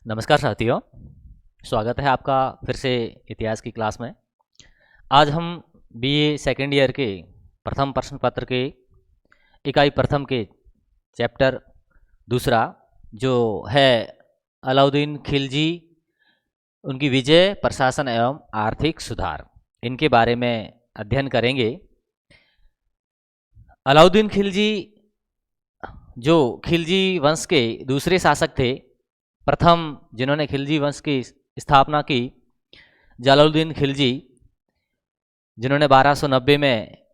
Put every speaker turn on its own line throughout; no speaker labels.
नमस्कार साथियों, स्वागत है आपका फिर से इतिहास की क्लास में। आज हम बीए सेकेंड ईयर के प्रथम प्रश्न पत्र के इकाई प्रथम के चैप्टर दूसरा जो है अलाउद्दीन खिलजी, उनकी विजय, प्रशासन एवं आर्थिक सुधार, इनके बारे में अध्ययन करेंगे। अलाउद्दीन खिलजी जो खिलजी वंश के दूसरे शासक थे, प्रथम जिन्होंने खिलजी वंश की स्थापना की जलालुद्दीन खिलजी, जिन्होंने 1290 में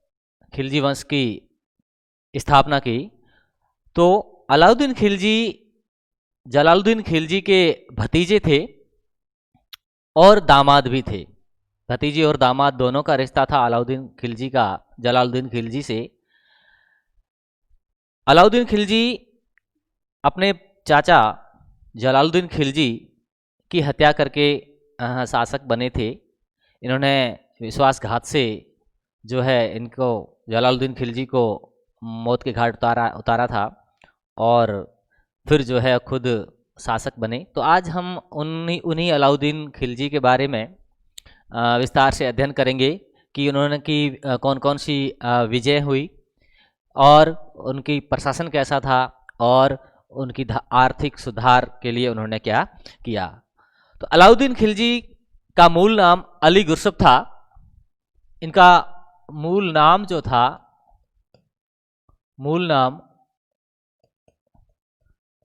खिलजी वंश की स्थापना की। तो अलाउद्दीन खिलजी जलालुद्दीन खिलजी के भतीजे थे और दामाद भी थे। भतीजे और दामाद दोनों का रिश्ता था अलाउद्दीन खिलजी का जलालुद्दीन खिलजी से। अलाउद्दीन खिलजी अपने चाचा जलालुद्दीन खिलजी की हत्या करके शासक बने थे। इन्होंने विश्वासघात से जो है इनको जलालुद्दीन खिलजी को मौत के घाट उतारा था और फिर जो है खुद शासक बने। तो आज हम उन्हीं अलाउद्दीन खिलजी के बारे में विस्तार से अध्ययन करेंगे कि उन्होंने की कौन कौन सी विजय हुई और उनकी प्रशासन कैसा था और उनकी आर्थिक सुधार के लिए उन्होंने क्या किया। तो अलाउद्दीन खिलजी का मूल नाम अली गुरसुफ था। इनका मूल नाम जो था, मूल नाम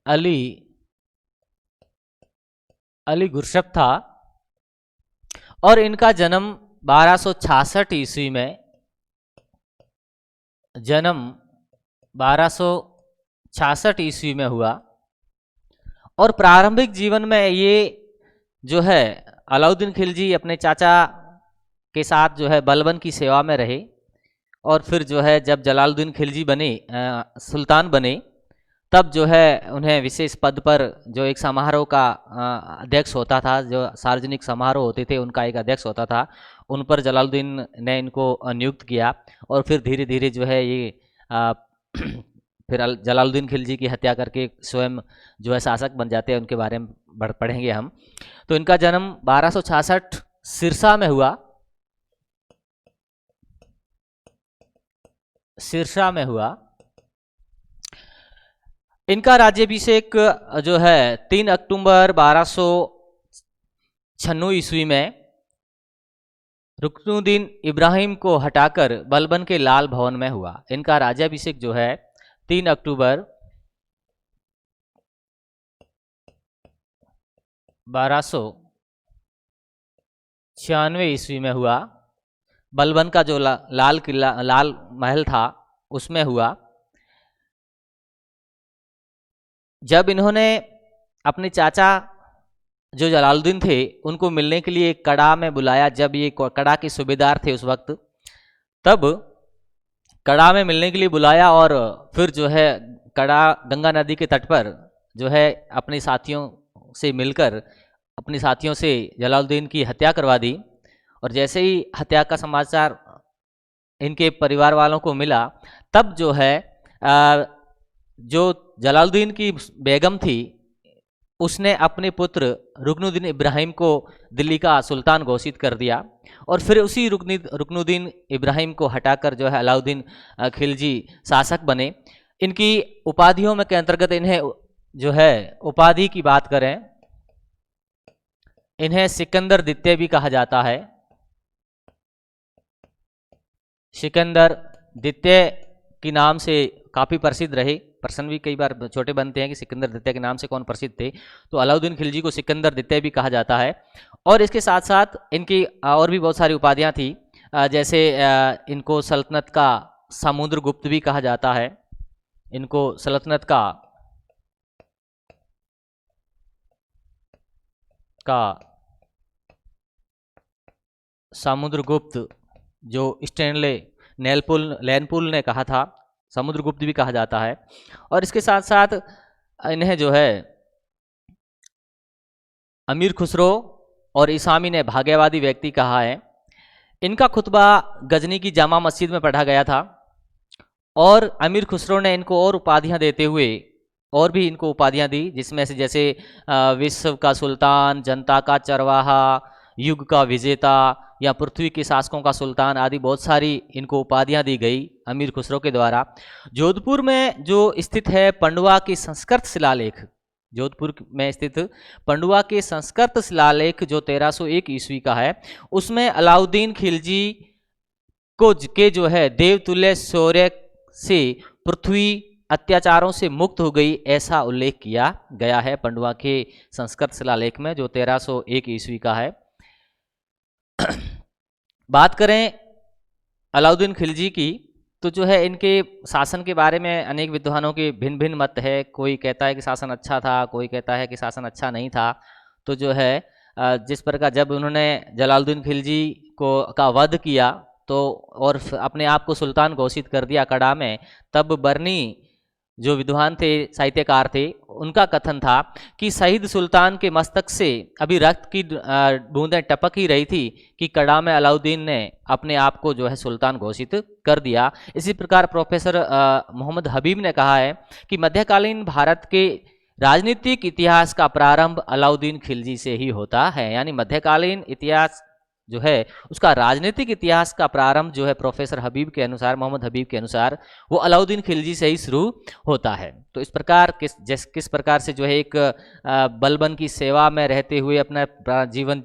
अली गुरसुफ था और इनका जन्म 1266 ईस्वी में, जन्म 1266 ईस्वी में हुआ। और प्रारंभिक जीवन में ये जो है अलाउद्दीन खिलजी अपने चाचा के साथ जो है बलबन की सेवा में रहे और फिर जो है जब जलालुद्दीन खिलजी बने सुल्तान बने, तब जो है उन्हें विशेष पद पर जो एक समारोह का अध्यक्ष होता था, जो सार्वजनिक समारोह होते थे उनका एक अध्यक्ष होता था, उन पर जलालुद्दीन ने इनको नियुक्त किया। और फिर धीरे धीरे जो है ये फिर जलालुद्दीन खिलजी की हत्या करके स्वयं जो है शासक बन जाते हैं। उनके बारे में पढ़ेंगे हम। तो इनका जन्म 1266 सिरसा में हुआ। सिरसा में हुआ। इनका राज्याभिषेक जो है 3 अक्टूबर 1296 ईस्वी में रुकनुद्दीन इब्राहिम को हटाकर बलबन के लाल भवन में हुआ। इनका राज्याभिषेक जो है 3 अक्टूबर 1296 ईस्वी में हुआ। बलबन का जो लाल किला, लाल महल था, उसमें हुआ। जब इन्होंने अपने चाचा जो जलालुद्दीन थे उनको मिलने के लिए कड़ा में बुलाया, जब ये कड़ा के सूबेदार थे उस वक्त, तब कड़ा में मिलने के लिए बुलाया और फिर जो है कड़ा गंगा नदी के तट पर जो है अपने साथियों से मिलकर अपने साथियों से जलालुद्दीन की हत्या करवा दी। और जैसे ही हत्या का समाचार इनके परिवार वालों को मिला, तब जो है जो जलालुद्दीन की बेगम थी उसने अपने पुत्र रुकनुद्दीन इब्राहिम को दिल्ली का सुल्तान घोषित कर दिया। और फिर उसी रुकनुद्दीन इब्राहिम को हटाकर जो है अलाउद्दीन खिलजी शासक बने। इनकी उपाधियों में के अंतर्गत इन्हें जो है उपाधि की बात करें, इन्हें सिकंदर द्वितीय भी कहा जाता है। सिकंदर द्वितीय के नाम से काफ़ी प्रसिद्ध रहे। प्रश्न भी कई बार छोटे बनते हैं कि सिकंदर द्वितीय के नाम से कौन प्रसिद्ध थे, तो अलाउद्दीन खिलजी को सिकंदर द्वितीय भी कहा जाता है। और इसके साथ साथ इनकी और भी बहुत सारी उपाधियां थी, जैसे इनको सल्तनत का समुद्रगुप्त भी कहा जाता है। इनको सल्तनत का समुद्रगुप्त जो स्टैनले लैनपुल ने कहा था, समुद्रगुप्त भी कहा जाता है। और इसके साथ साथ इन्हें जो है अमीर खुसरो और इसामी ने भाग्यवादी व्यक्ति कहा है। इनका खुतबा गजनी की जामा मस्जिद में पढ़ा गया था और अमीर खुसरो ने इनको और उपाधियां देते हुए और भी इनको उपाधियां दी, जिसमें से जैसे विश्व का सुल्तान, जनता का चरवाहा, युग का विजेता या पृथ्वी के शासकों का सुल्तान आदि बहुत सारी इनको उपाधियां दी गई अमीर खुसरो के द्वारा। जोधपुर में जो स्थित है पंडुआ के संस्कृत शिलालेख, जोधपुर में स्थित पंडुआ के संस्कृत शिलालेख जो 1301 ईस्वी का है, उसमें अलाउद्दीन खिलजी को के जो है देवतुल्य शौर्य से पृथ्वी अत्याचारों से मुक्त हो गई, ऐसा उल्लेख किया गया है पंडुआ के संस्कृत शिलालेख में जो 1301 ईस्वी का है। बात करें अलाउद्दीन खिलजी की, तो जो है इनके शासन के बारे में अनेक विद्वानों के भिन्न भिन्न मत है। कोई कहता है कि शासन अच्छा था, कोई कहता है कि शासन अच्छा नहीं था। तो जो है जिस प्रकार जब उन्होंने जलालुद्दीन खिलजी को का वध किया तो और अपने आप को सुल्तान घोषित कर दिया कड़ा में, तब बर्नी जो विद्वान थे, साहित्यकार थे, उनका कथन था कि शहीद सुल्तान के मस्तक से अभी रक्त की बूंदें टपक ही रही थी कि कड़ा में अलाउद्दीन ने अपने आप को जो है सुल्तान घोषित कर दिया। इसी प्रकार प्रोफेसर मोहम्मद हबीब ने कहा है कि मध्यकालीन भारत के राजनीतिक इतिहास का प्रारंभ अलाउद्दीन खिलजी से ही होता है। यानी मध्यकालीन इतिहास जो है उसका राजनीतिक इतिहास का प्रारंभ जो है प्रोफेसर हबीब के अनुसार, मोहम्मद हबीब के अनुसार, वो अलाउद्दीन खिलजी से ही शुरू होता है। तो इस प्रकार किस प्रकार से जो है एक बलबन की सेवा में रहते हुए अपना जीवन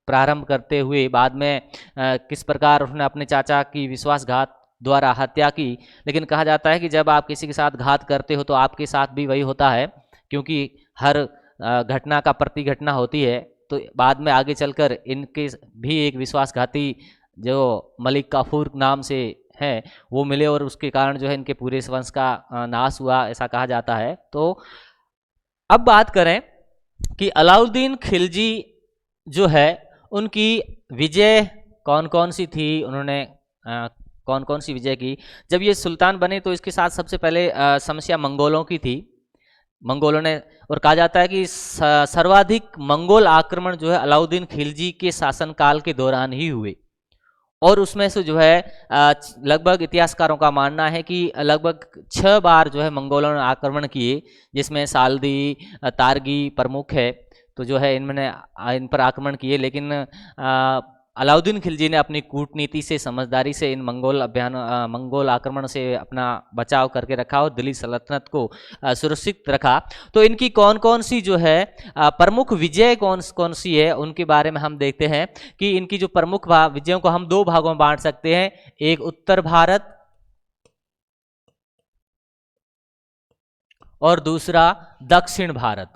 प्रारंभ करते हुए बाद में किस प्रकार उन्होंने अपने चाचा की विश्वासघात द्वारा हत्या की। लेकिन कहा जाता है कि जब आप किसी के साथ घात करते हो तो आपके साथ भी वही होता है, क्योंकि हर घटना का प्रति घटना होती है। तो बाद में आगे चलकर इनके भी एक विश्वासघाती जो मलिक काफूर नाम से हैं वो मिले और उसके कारण जो है इनके पूरे वंश का नाश हुआ, ऐसा कहा जाता है। तो अब बात करें कि अलाउद्दीन खिलजी जो है उनकी विजय कौन कौन सी थी, उन्होंने कौन कौन सी विजय की। जब ये सुल्तान बने तो इसके साथ सबसे पहले समस्या मंगोलों की थी। मंगोलों ने, और कहा जाता है कि सर्वाधिक मंगोल आक्रमण जो है अलाउद्दीन खिलजी के शासनकाल के दौरान ही हुए, और उसमें से जो है लगभग इतिहासकारों का मानना है कि लगभग 6 बार जो है मंगोलों ने आक्रमण किए, जिसमें साल्दी, तारगी प्रमुख है। तो जो है इनमें इन पर आक्रमण किए, लेकिन अलाउद्दीन खिलजी ने अपनी कूटनीति से, समझदारी से इन मंगोल आक्रमण से अपना बचाव करके रखा और दिल्ली सल्तनत को सुरक्षित रखा। तो इनकी कौन कौन सी जो है प्रमुख विजय कौन कौन सी है, उनके बारे में हम देखते हैं कि इनकी जो प्रमुख विजयों को हम 2 भागों में बांट सकते हैं। एक उत्तर भारत और दूसरा दक्षिण भारत।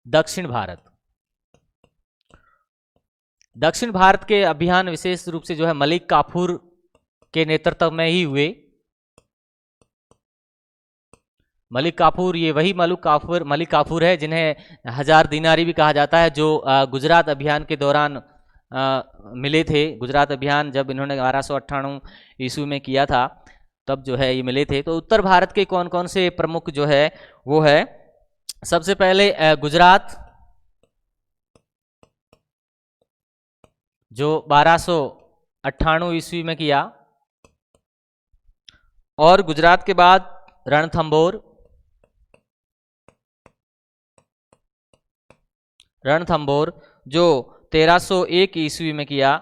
दक्षिण भारत दक्षिण भारत के अभियान विशेष रूप से जो है मलिक काफूर के नेतृत्व में ही हुए। मलिक काफूर, ये वही मलिक काफूर है जिन्हें 1000 दिनारी भी कहा जाता है, जो गुजरात अभियान के दौरान मिले थे। गुजरात अभियान जब इन्होंने 1298 ईस्वी में किया था तब जो है ये मिले थे। तो उत्तर भारत के कौन कौन से प्रमुख जो है वो है, सबसे पहले गुजरात जो 1298 ईस्वी में किया, और गुजरात के बाद रणथंभौर जो 1301 ईस्वी में किया,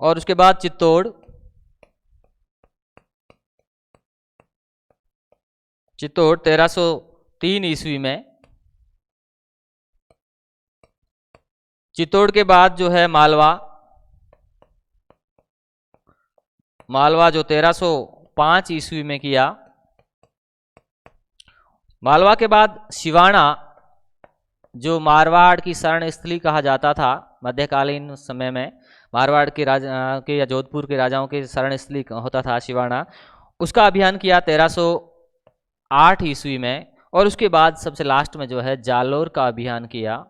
और उसके बाद चित्तौड़ 1303 ईस्वी में। चित्तौड़ के बाद जो है मालवा जो 1305 ईस्वी में किया। मालवा के बाद सिवाना जो मारवाड़ की शरण स्थली कहा जाता था मध्यकालीन समय में, मारवाड़ के या जोधपुर के राजाओं के शरण स्थली होता था सिवाना, उसका अभियान किया 1308 ईस्वी में। और उसके बाद सबसे लास्ट में जो है जालोर का अभियान किया,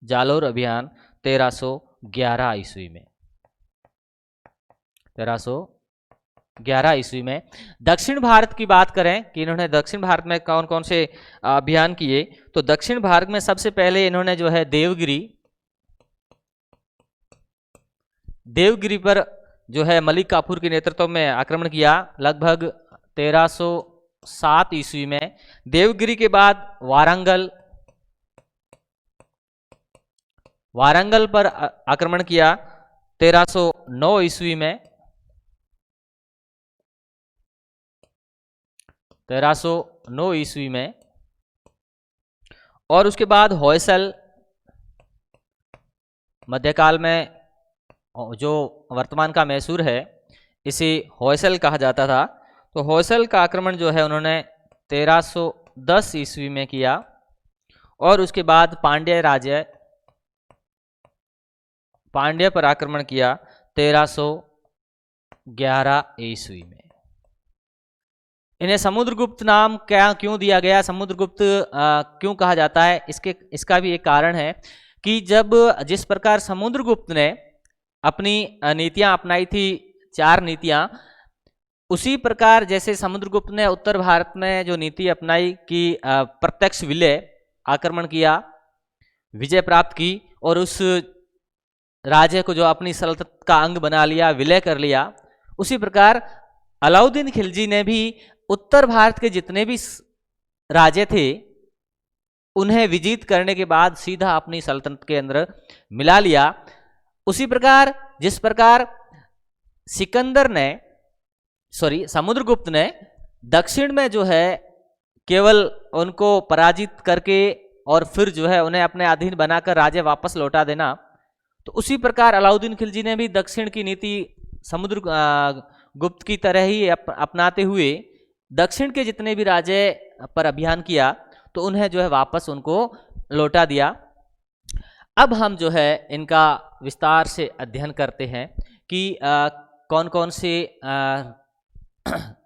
जालोर अभियान 1311 ईस्वी में। 1311 ईस्वी में। दक्षिण भारत की बात करें कि इन्होंने दक्षिण भारत में कौन कौन से अभियान किए, तो दक्षिण भारत में सबसे पहले इन्होंने जो है देवगिरी पर जो है मलिक काफूर के नेतृत्व में आक्रमण किया लगभग 1307 ईस्वी में। देवगिरी के बाद वारंगल पर आक्रमण किया 1309 ईस्वी में। 1309 ईस्वी में। और उसके बाद होयसल, मध्यकाल में जो वर्तमान का मैसूर है इसे होयसल कहा जाता था। तो होयसल का आक्रमण जो है उन्होंने 1310 ईस्वी में किया। और उसके बाद पांड्य पर आक्रमण किया 1311 ईस्वी में। इन्हें समुद्रगुप्त नाम क्यों दिया गया, समुद्रगुप्त क्यों कहा जाता है, इसका भी एक कारण है कि जिस प्रकार समुद्रगुप्त ने अपनी नीतियां अपनाई थी, 4 नीतियां, उसी प्रकार जैसे समुद्रगुप्त ने उत्तर भारत में जो नीति अपनाई कि प्रत्यक्ष विलय, आक्रमण किया, विजय प्राप्त की और उस राज्य को जो अपनी सल्तनत का अंग बना लिया, विलय कर लिया, उसी प्रकार अलाउद्दीन खिलजी ने भी उत्तर भारत के जितने भी राज्य थे उन्हें विजित करने के बाद सीधा अपनी सल्तनत के अंदर मिला लिया। उसी प्रकार जिस प्रकार समुद्रगुप्त ने दक्षिण में जो है केवल उनको पराजित करके और फिर जो है उन्हें अपने अधीन बनाकर राज्य वापस लौटा देना, तो उसी प्रकार अलाउद्दीन खिलजी ने भी दक्षिण की नीति समुद्रगुप्त की तरह ही अपनाते हुए दक्षिण के जितने भी राज्य पर अभियान किया तो उन्हें जो है वापस उनको लौटा दिया। अब हम जो है इनका विस्तार से अध्ययन करते हैं कि कौन कौन से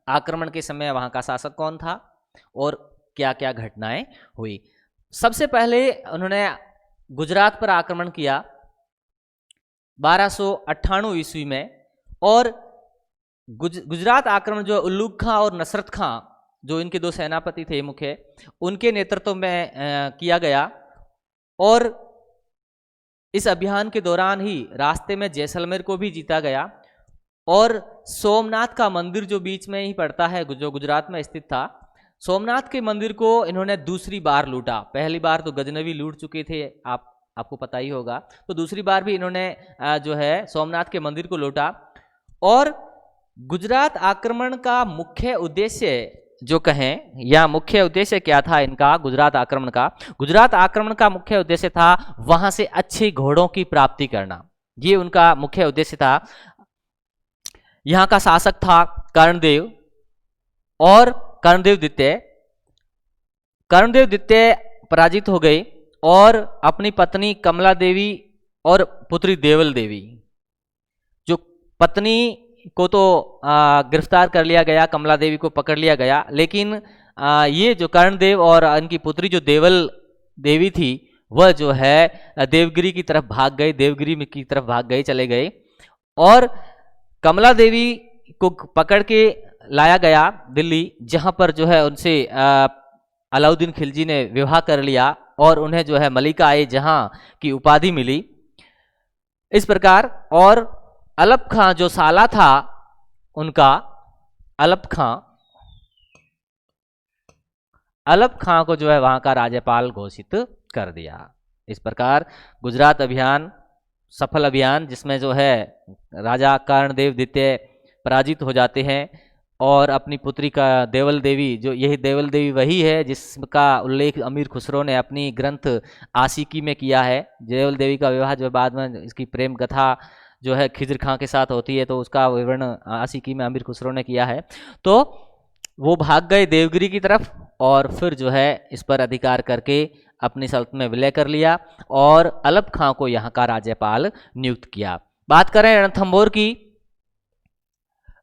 आक्रमण के समय वहाँ का शासक कौन था और क्या क्या घटनाएं हुई। सबसे पहले उन्होंने गुजरात पर आक्रमण किया 1298 ईस्वी में। और गुजरात आक्रमण जो उल्लूग खां और नसरत खां, जो इनके 2 सेनापति थे मुख्य, उनके नेतृत्व में किया गया। और इस अभियान के दौरान ही रास्ते में जैसलमेर को भी जीता गया। और सोमनाथ का मंदिर जो बीच में ही पड़ता है, जो गुजरात में स्थित था, सोमनाथ के मंदिर को इन्होंने दूसरी बार लूटा। पहली बार तो गजनवी लूट चुके थे, आपको पता ही होगा, तो दूसरी बार भी इन्होंने जो है सोमनाथ के मंदिर को लूटा। और गुजरात आक्रमण का मुख्य उद्देश्य जो कहें, या मुख्य उद्देश्य क्या था इनका गुजरात आक्रमण का? गुजरात आक्रमण का मुख्य उद्देश्य था वहां से अच्छे घोड़ों की प्राप्ति करना, ये उनका मुख्य उद्देश्य था। यहाँ का शासक था कर्णदेव और कर्णदेव द्वितीय पराजित हो गए और अपनी पत्नी कमला देवी और पुत्री देवल देवी, जो पत्नी को तो गिरफ्तार कर लिया गया, कमला देवी को पकड़ लिया गया, लेकिन ये जो कर्णदेव और इनकी पुत्री जो देवल देवी थी वह जो है देवगिरी की तरफ भाग गए, चले गए। और कमला देवी को पकड़ के लाया गया दिल्ली, जहां पर जो है उनसे अलाउद्दीन खिलजी ने विवाह कर लिया और उन्हें जो है मलिका-ए जहां की उपाधि मिली। इस प्रकार, और अलप खां जो साला था उनका, अलप खां को जो है वहां का राज्यपाल घोषित कर दिया। इस प्रकार गुजरात अभियान सफल अभियान, जिसमें जो है राजा कर्णदेव द्वितीय पराजित हो जाते हैं और अपनी पुत्री का देवल देवी, जो यही देवल देवी वही है जिसका उल्लेख अमीर खुसरो ने अपनी ग्रंथ आशिकी में किया है। देवल देवी का विवाह जो बाद में इसकी प्रेम कथा जो है खिजर खां के साथ होती है, तो उसका विवरण आशिकी में अमीर खुसरो ने किया है। तो वो भाग गए देवगिरी की तरफ और फिर जो है इस पर अधिकार करके अपनी सल्तनत में विलय कर लिया और अलप खां को यहाँ का राज्यपाल नियुक्त किया। बात करें रणथंभौर की,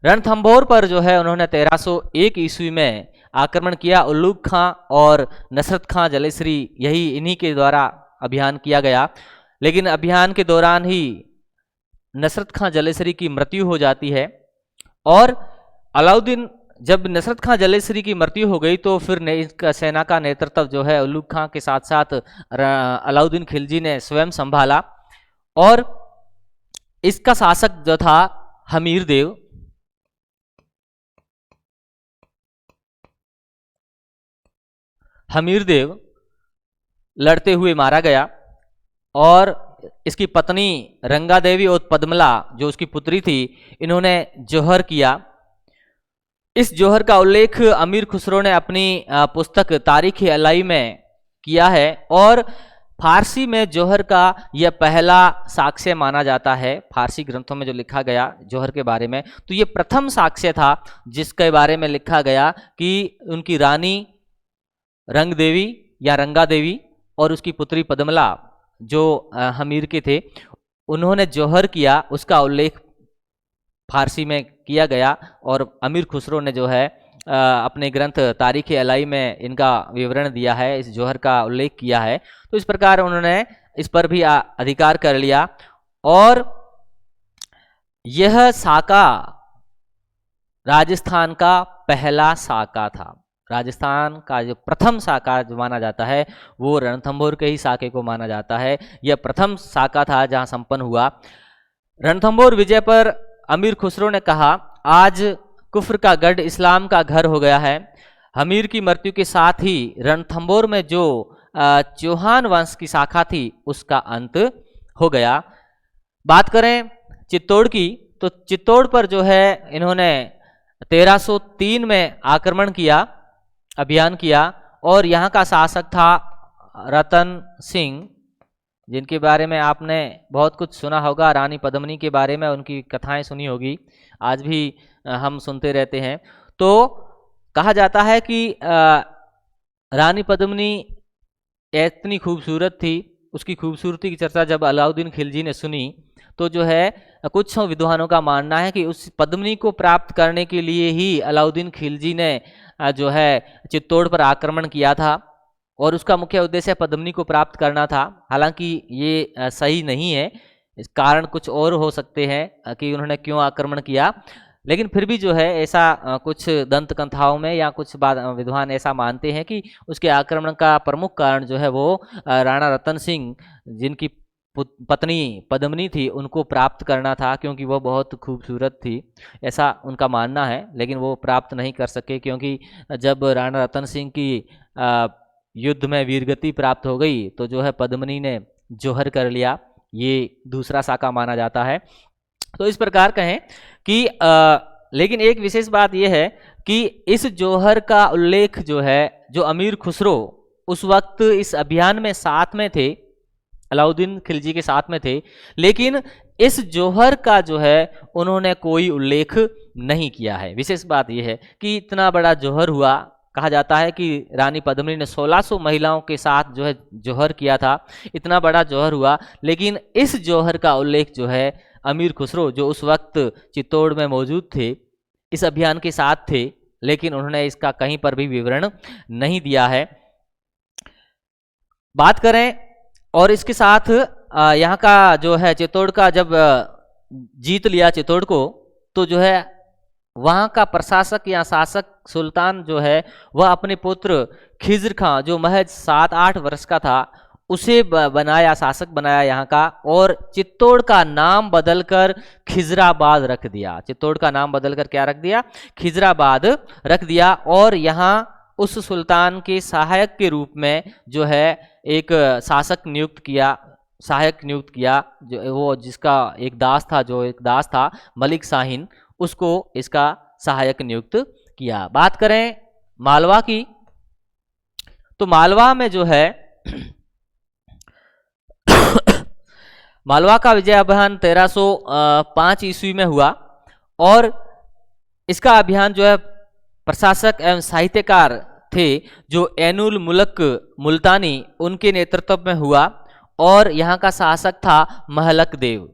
रणथंभौर पर जो है उन्होंने 1301 ईस्वी में आक्रमण किया। उल्लूग खां और नसरत खां जलेसरी, यही इन्हीं के द्वारा अभियान किया गया, लेकिन अभियान के दौरान ही नसरत खां जलेसरी की मृत्यु हो जाती है। और अलाउद्दीन, जब नसरत खां जलेसरी की मृत्यु हो गई तो फिर इसका सेना का नेतृत्व जो है उल्लूग खां के साथ साथ अलाउद्दीन खिलजी ने स्वयं संभाला। और इसका शासक जो था हमीरदेव हमीरदेव लड़ते हुए मारा गया और इसकी पत्नी रंगा देवी और पद्मला जो उसकी पुत्री थी, इन्होंने जौहर किया। इस जौहर का उल्लेख अमीर खुसरो ने अपनी पुस्तक तारीख अलाई में किया है और फारसी में जौहर का यह पहला साक्ष्य माना जाता है। फारसी ग्रंथों में जो लिखा गया जौहर के बारे में, तो ये प्रथम साक्ष्य था जिसके बारे में लिखा गया कि उनकी रानी रंग देवी या रंगा देवी और उसकी पुत्री पद्मला जो हमीर के थे, उन्होंने जौहर किया, उसका उल्लेख फारसी में किया गया और अमीर खुसरो ने जो है अपने ग्रंथ तारीख अलाई में इनका विवरण दिया है, इस जौहर का उल्लेख किया है। तो इस प्रकार उन्होंने इस पर भी अधिकार कर लिया और यह साका राजस्थान का पहला साका था। राजस्थान का जो प्रथम साका जो माना जाता है वो रणथंभौर के ही साके को माना जाता है। यह प्रथम साका था जहां संपन्न हुआ। रणथंभौर विजय पर अमीर खुसरो ने कहा, आज कुफ्र का गढ़ इस्लाम का घर हो गया है। हमीर की मृत्यु के साथ ही रणथंभौर में जो चौहान वंश की शाखा थी उसका अंत हो गया। बात करें चित्तौड़ की, तो चित्तौड़ पर जो है इन्होंने 1303 में आक्रमण किया, अभियान किया और यहाँ का शासक था रतन सिंह, जिनके बारे में आपने बहुत कुछ सुना होगा। रानी पद्मिनी के बारे में उनकी कथाएं सुनी होगी, आज भी हम सुनते रहते हैं। तो कहा जाता है कि रानी पद्मिनी इतनी खूबसूरत थी, उसकी खूबसूरती की चर्चा जब अलाउद्दीन खिलजी ने सुनी तो जो है कुछ विद्वानों का मानना है कि उस पद्मिनी को प्राप्त करने के लिए ही अलाउद्दीन खिलजी ने जो है चित्तौड़ पर आक्रमण किया था और उसका मुख्य उद्देश्य पद्मिनी को प्राप्त करना था। हालांकि ये सही नहीं है, इस कारण कुछ और हो सकते हैं कि उन्होंने क्यों आक्रमण किया, लेकिन फिर भी जो है ऐसा कुछ दंत कथाओं में या कुछ विद्वान ऐसा मानते हैं कि उसके आक्रमण का प्रमुख कारण जो है वो राणा रतन सिंह, जिनकी पत्नी पद्मिनी थी, उनको प्राप्त करना था, क्योंकि वो बहुत खूबसूरत थी, ऐसा उनका मानना है। लेकिन वो प्राप्त नहीं कर सके क्योंकि जब राणा रतन सिंह की युद्ध में वीरगति प्राप्त हो गई तो जो है पद्मिनी ने जौहर कर लिया। ये दूसरा साका माना जाता है। तो इस प्रकार कहें कि लेकिन एक विशेष बात यह है कि इस जौहर का उल्लेख जो है, जो अमीर खुसरो उस वक्त इस अभियान में साथ में थे, अलाउद्दीन खिलजी के साथ में थे, लेकिन इस जौहर का जो है उन्होंने कोई उल्लेख नहीं किया है। विशेष बात यह है कि इतना बड़ा जौहर हुआ, कहा जाता है कि रानी पद्मिनी ने 1600 महिलाओं के साथ जो है जौहर किया था, इतना बड़ा जौहर हुआ, लेकिन इस जौहर का उल्लेख जो है अमीर खुसरो जो उस वक्त चित्तौड़ में मौजूद थे, इस अभियान के साथ थे, लेकिन उन्होंने इसका कहीं पर भी विवरण नहीं दिया है। बात करें और इसके साथ यहाँ का जो है चित्तौड़ का जब जीत लिया चित्तौड़ को, तो जो है वहाँ का प्रशासक या शासक सुल्तान जो है वह अपने पुत्र खिज्र खां जो महज 7-8 वर्ष का था उसे बनाया, शासक बनाया यहाँ का, और चित्तौड़ का नाम बदलकर खिजराबाद रख दिया। चित्तौड़ का नाम बदलकर क्या रख दिया? खिजराबाद रख दिया। और यहाँ उस सुल्तान के सहायक के रूप में जो है एक शासक नियुक्त किया, सहायक नियुक्त किया, जो वो जिसका एक दास था, जो एक दास था मलिक शाहीन, उसको इसका सहायक नियुक्त किया। बात करें मालवा की, तो मालवा में जो है मालवा का विजय अभियान 1305 ईस्वी में हुआ और इसका अभियान जो है प्रशासक एवं साहित्यकार थे जो ऐनुल मुल्क मुल्तानी, उनके नेतृत्व में हुआ और यहाँ का शासक था महलक देव।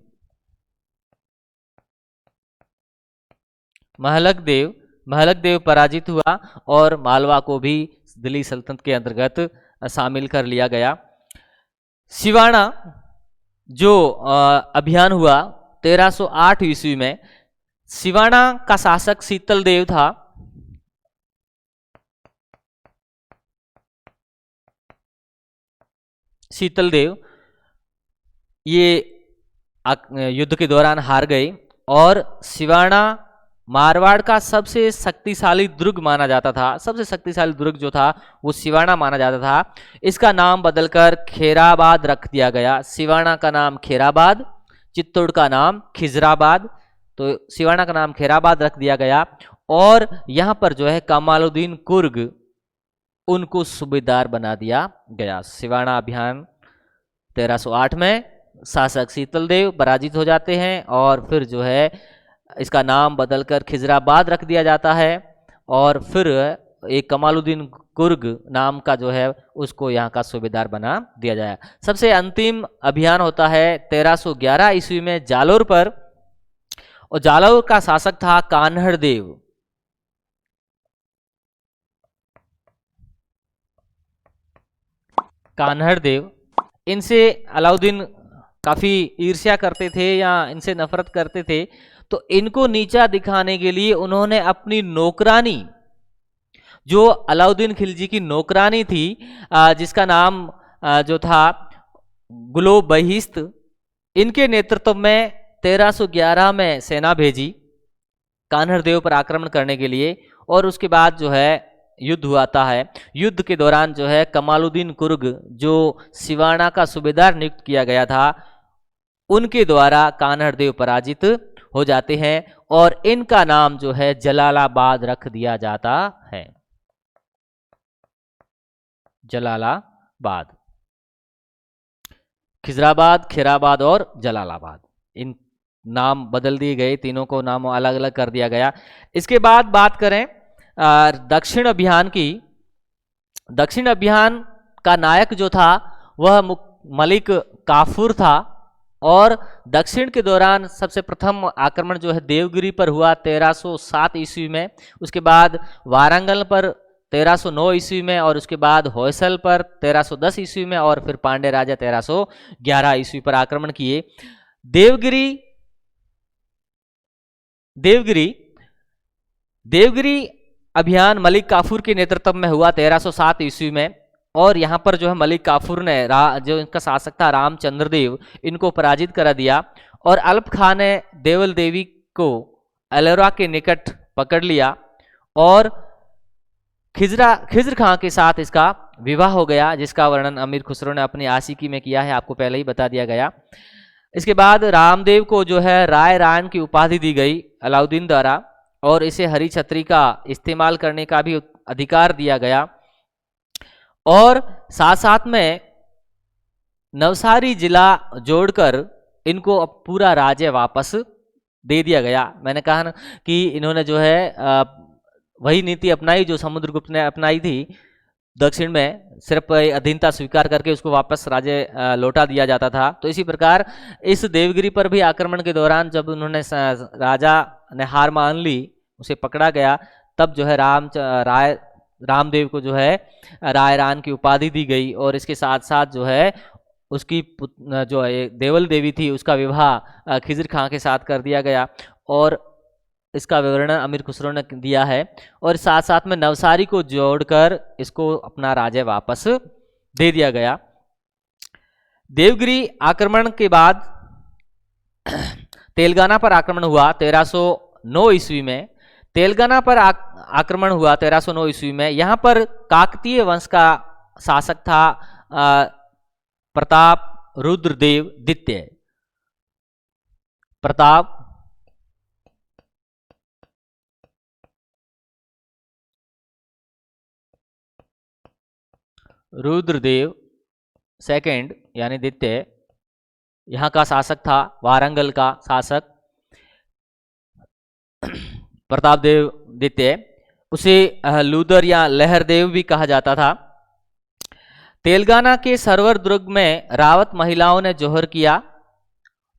महलक देव पराजित हुआ और मालवा को भी दिल्ली सल्तनत के अंतर्गत शामिल कर लिया गया। सिवाना जो अभियान हुआ 1308 ईस्वी में, सिवाना का शासक शीतल देव था। शीतल देव ये युद्ध के दौरान हार गए और सिवाना मारवाड़ का सबसे शक्तिशाली दुर्ग माना जाता था। सबसे शक्तिशाली दुर्ग जो था वो सिवाना माना जाता था। इसका नाम बदलकर खेराबाद रख दिया गया। सिवाना का नाम खेराबाद, चित्तौड़ का नाम खिजराबाद, तो सिवाना का नाम खेराबाद रख दिया गया। और यहाँ पर जो है कमालुद्दीन कुर्ग उनको सूबेदार बना दिया गया। सिवाना अभियान 1308 में शासक शीतलदेव पराजित हो जाते हैं और फिर जो है इसका नाम बदलकर खिजराबाद रख दिया जाता है और फिर एक कमालुद्दीन कुर्ग नाम का जो है उसको यहाँ का सूबेदार बना दिया जाए। सबसे अंतिम अभियान होता है 1311 ईस्वी में जालोर पर, और जालोर का शासक था कान्हड़ देव। कान्हड़ देव, इनसे अलाउद्दीन काफी ईर्ष्या करते थे या इनसे नफरत करते थे, तो इनको नीचा दिखाने के लिए उन्होंने अपनी नौकरानी, जो अलाउद्दीन खिलजी की नौकरानी थी, जिसका नाम जो था गुलो बहिस्त, इनके नेतृत्व में 1311 में सेना भेजी कान्हड़ देव पर आक्रमण करने के लिए। और उसके बाद जो है युद्ध हुआ है। युद्ध के दौरान जो है कमालुद्दीन कुर्ग, जो सिवाना का सूबेदार नियुक्त किया गया था, उनके द्वारा कान्हड़ देव पराजित हो जाते हैं और इनका नाम जो है जलालाबाद रख दिया जाता है। जलालाबाद, खिजराबाद, खेराबाद और जलालाबाद, इन नाम बदल दिए गए। तीनों को नाम अलग अलग कर दिया गया। इसके बाद बात करें दक्षिण अभियान की। दक्षिण अभियान का नायक जो था वह मलिक काफूर था और दक्षिण के दौरान सबसे प्रथम आक्रमण जो है देवगिरी पर हुआ 1307 ईस्वी में। उसके बाद वारंगल पर 1309 ईस्वी में और उसके बाद होयसल पर 1310 ईस्वी में और फिर पांड्य राजा 1311 ईस्वी पर आक्रमण किए। देवगिरी अभियान मलिक काफूर के नेतृत्व में हुआ 1307 ईस्वी में और यहाँ पर जो है मलिक काफूर ने जो इनका शासक था रामचंद्र देव, इनको पराजित करा दिया और अल्प खां ने देवल देवी को एलोरा के निकट पकड़ लिया और खिज्र खां के साथ इसका विवाह हो गया, जिसका वर्णन अमीर खुसरो ने अपनी आशिकी में किया है, आपको पहले ही बता दिया गया। इसके बाद रामदेव को जो है राय रान की उपाधि दी गई अलाउद्दीन द्वारा और इसे हरी छतरी का इस्तेमाल करने का भी अधिकार दिया गया और साथ साथ में नवसारी जिला जोड़कर इनको अब पूरा राज्य वापस दे दिया गया। मैंने कहा ना कि इन्होंने जो है वही नीति अपनाई जो समुद्रगुप्त ने अपनाई थी। दक्षिण में सिर्फ अधीनता स्वीकार करके उसको वापस राज्य लौटा दिया जाता था। तो इसी प्रकार इस देवगिरी पर भी आक्रमण के दौरान जब उन्होंने राजा ने हार मान ली, उसे पकड़ा गया, तब जो है रामदेव को जो है राय रान की उपाधि दी गई और इसके साथ साथ जो है उसकी जो देवल देवी थी उसका विवाह खिज्र खां के साथ कर दिया गया और इसका विवरण अमीर खुसरो ने दिया है। और साथ साथ में नवसारी को जोड़कर इसको अपना राज्य वापस दे दिया गया। देवगिरी आक्रमण के बाद तेलंगाना पर आक्रमण हुआ 1309 ईस्वी में। तेलंगाना पर आक्रमण हुआ 1309 ईस्वी में। यहाँ पर काकतीय वंश का शासक था प्रताप रुद्रदेव द्वितीय। प्रताप रुद्रदेव सेकंड यानी द्वितीय यहाँ का शासक था। वारंगल का शासक प्रताप देव द्वितीय, उसे लूदर या लहरदेव भी कहा जाता था। तेलंगाना के सरवर दुर्ग में रावत महिलाओं ने जौहर किया,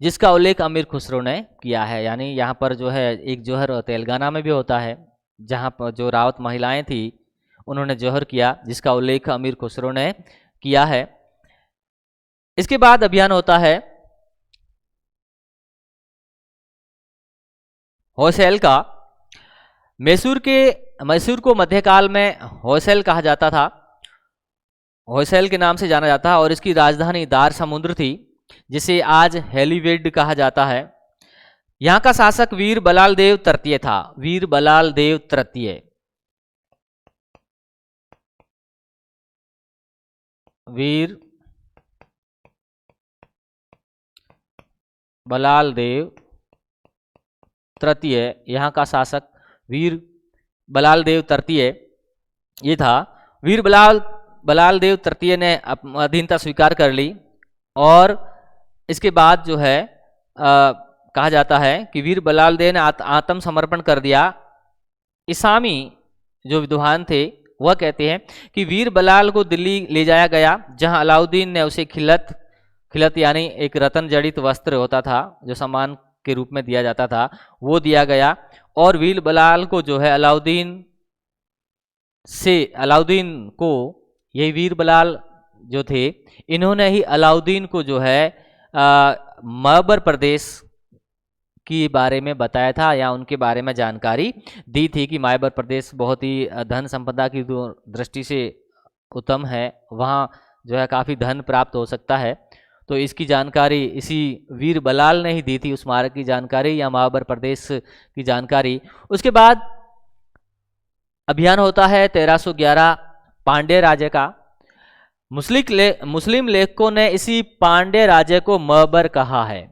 जिसका उल्लेख अमीर खुसरो ने किया है। यानी यहाँ पर जो है एक जौहर तेलंगाना में भी होता है, जहाँ पर जो रावत महिलाएं थी उन्होंने जौहर किया, जिसका उल्लेख अमीर खुसरो ने किया है। इसके बाद अभियान होता है होयसल का। मैसूर को मध्यकाल में होयसल कहा जाता था, होयसल के नाम से जाना जाता है और इसकी राजधानी दार समुद्र थी, जिसे आज हेलीवेड कहा जाता है। यहाँ का शासक वीर बलाल देव तृतीय था। वीर बलाल देव तृतीय, वीर बलाल देव तृतीय, यहाँ का शासक वीर बलाल देव तृतीय ये था। वीर बलाल देव तृतीय ने अधीनता स्वीकार कर ली और इसके बाद जो है कहा जाता है कि वीर बलाल देव ने आत्मसमर्पण कर दिया। इसामी जो विद्वान थे वह कहते हैं कि वीर बलाल को दिल्ली ले जाया गया, जहां अलाउद्दीन ने उसे खिलत यानी एक रतन जड़ित वस्त्र होता था जो सम्मान के रूप में दिया जाता था, वो दिया गया। और वीर बलाल को जो है अलाउद्दीन को, यही वीर बलाल जो थे इन्होंने ही अलाउद्दीन को जो है मकबर प्रदेश के बारे में बताया था या उनके बारे में जानकारी दी थी कि मकबर प्रदेश बहुत ही धन संपदा की दृष्टि से उत्तम है, वहाँ जो है काफ़ी धन प्राप्त हो सकता है। तो इसकी जानकारी इसी वीर बलाल ने ही दी थी, उस मार्ग की जानकारी या मकबर प्रदेश की जानकारी। उसके बाद अभियान होता है 1311 पांड्य राज्य का। मुस्लिम लेखकों ने इसी पांड्य राज्य को मकबर कहा है।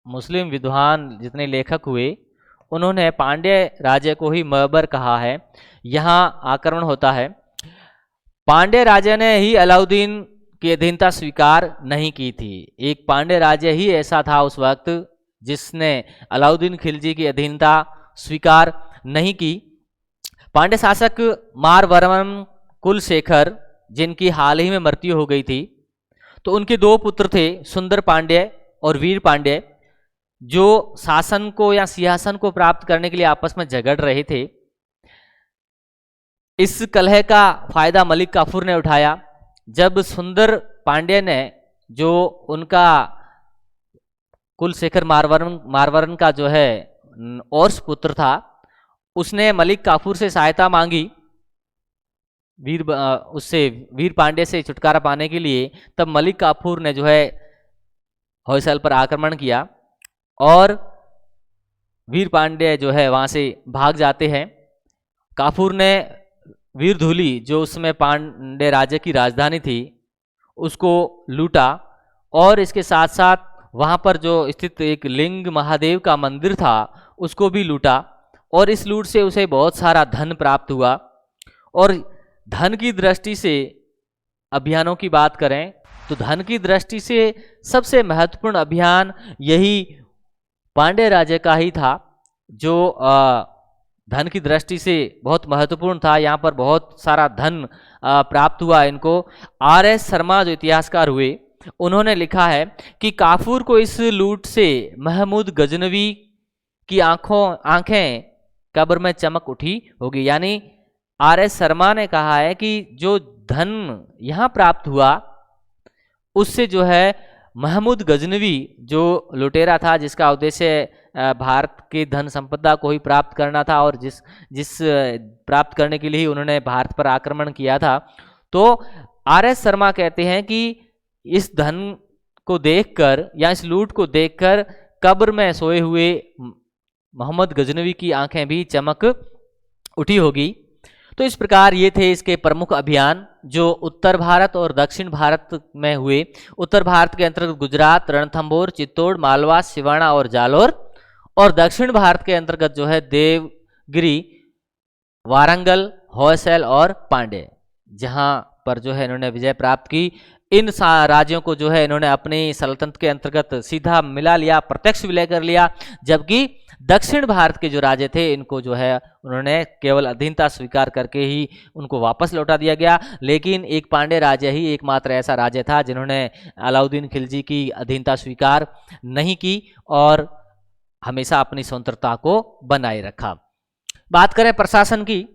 मुस्लिम विद्वान जितने लेखक हुए उन्होंने पांड्य राज्य को ही मकबर कहा है। यहाँ आक्रमण होता है। पांड्य राज्य ने ही अलाउद्दीन की अधीनता स्वीकार नहीं की थी। एक पांड्य राज्य ही ऐसा था उस वक्त जिसने अलाउद्दीन खिलजी की अधीनता स्वीकार नहीं की। पांड्य शासक मारवर्मन कुलशेखर, जिनकी हाल ही में मृत्यु हो गई थी, तो उनके दो पुत्र थे सुंदर पांड्य और वीर पांड्य, जो शासन को या सिंहासन को प्राप्त करने के लिए आपस में झगड़ रहे थे। इस कलह का फायदा मलिक काफूर ने उठाया। जब सुंदर पांड्य ने, जो उनका कुलशेखर मारवर्मन का जो है और पुत्र था, उसने मलिक काफूर से सहायता मांगी वीर पांड्य से छुटकारा पाने के लिए, तब मलिक काफूर ने जो है होयसल पर आक्रमण किया और वीर पांड्य जो है वहां से भाग जाते हैं। काफूर ने वीरधुली, जो उसमें पांड्य राज्य की राजधानी थी, उसको लूटा और इसके साथ साथ वहां पर जो स्थित एक लिंग महादेव का मंदिर था उसको भी लूटा। और इस लूट से उसे बहुत सारा धन प्राप्त हुआ। और धन की दृष्टि से अभियानों की बात करें तो धन की दृष्टि से सबसे महत्वपूर्ण अभियान यही पांड्य राज्य का ही था, जो धन की दृष्टि से बहुत महत्वपूर्ण था। यहाँ पर बहुत सारा धन प्राप्त हुआ इनको। R.S. शर्मा जो इतिहासकार हुए, उन्होंने लिखा है कि काफूर को इस लूट से महमूद गजनवी की आंखें कब्र में चमक उठी होगी। यानी R.S. शर्मा ने कहा है कि जो धन यहाँ प्राप्त हुआ उससे जो है महमूद गजनवी, जो लुटेरा था जिसका उद्देश्य भारत के धन संपदा को ही प्राप्त करना था और जिस प्राप्त करने के लिए ही उन्होंने भारत पर आक्रमण किया था, तो R.S. शर्मा कहते हैं कि इस धन को देखकर या इस लूट को देखकर कब्र में सोए हुए मोहम्मद गजनवी की आंखें भी चमक उठी होगी। तो इस प्रकार ये थे इसके प्रमुख अभियान जो उत्तर भारत और दक्षिण भारत में हुए। उत्तर भारत के अंतर्गत गुजरात, रणथंभौर, चित्तौड़, मालवा, सिवाना और जालोर, और दक्षिण भारत के अंतर्गत जो है देवगिरी, वारंगल, होयसल और पांड्य, जहां पर जो है इन्होंने विजय प्राप्त की। इन राज्यों को जो है इन्होंने अपनी सल्तनत के अंतर्गत सीधा मिला लिया, प्रत्यक्ष विलय कर लिया। जबकि दक्षिण भारत के जो राज्य थे इनको जो है उन्होंने केवल अधीनता स्वीकार करके ही उनको वापस लौटा दिया गया। लेकिन एक पांड्य राज्य ही एकमात्र ऐसा राज्य था जिन्होंने अलाउद्दीन खिलजी की अधीनता स्वीकार नहीं की और हमेशा अपनी स्वतंत्रता को बनाए रखा। बात करें प्रशासन की,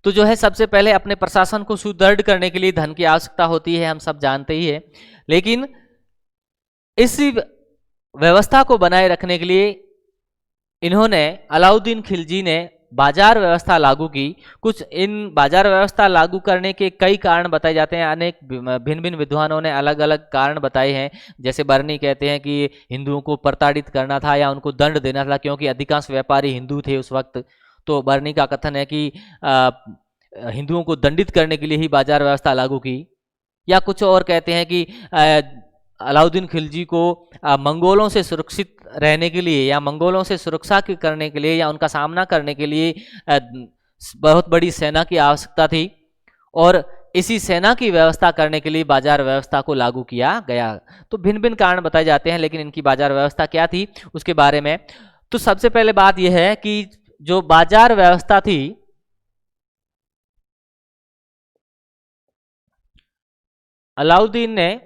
तो जो है सबसे पहले अपने प्रशासन को सुदृढ़ करने के लिए धन की आवश्यकता होती है, हम सब जानते ही है। लेकिन इस व्यवस्था को बनाए रखने के लिए इन्होंने, अलाउद्दीन खिलजी ने बाजार व्यवस्था लागू की। कुछ इन बाजार व्यवस्था लागू करने के कई कारण बताए जाते हैं, अनेक भिन्न भिन्न विद्वानों ने अलग अलग कारण बताए हैं। जैसे बर्नी कहते हैं कि हिंदुओं को प्रताड़ित करना था या उनको दंड देना था, क्योंकि अधिकांश व्यापारी हिंदू थे उस वक्त। तो बर्नी का कथन है कि हिंदुओं को दंडित करने के लिए ही बाजार व्यवस्था लागू की। या कुछ और कहते हैं कि अलाउद्दीन खिलजी को मंगोलों से सुरक्षित रहने के लिए या मंगोलों से सुरक्षा करने के लिए या उनका सामना करने के लिए बहुत बड़ी सेना की आवश्यकता थी, और इसी सेना की व्यवस्था करने के लिए बाजार व्यवस्था को लागू किया गया। तो भिन्न भिन्न कारण बताए जाते हैं, लेकिन इनकी बाजार व्यवस्था क्या थी उसके बारे में। तो सबसे पहले बात यह है कि जो बाजार व्यवस्था थी, अलाउद्दीन ने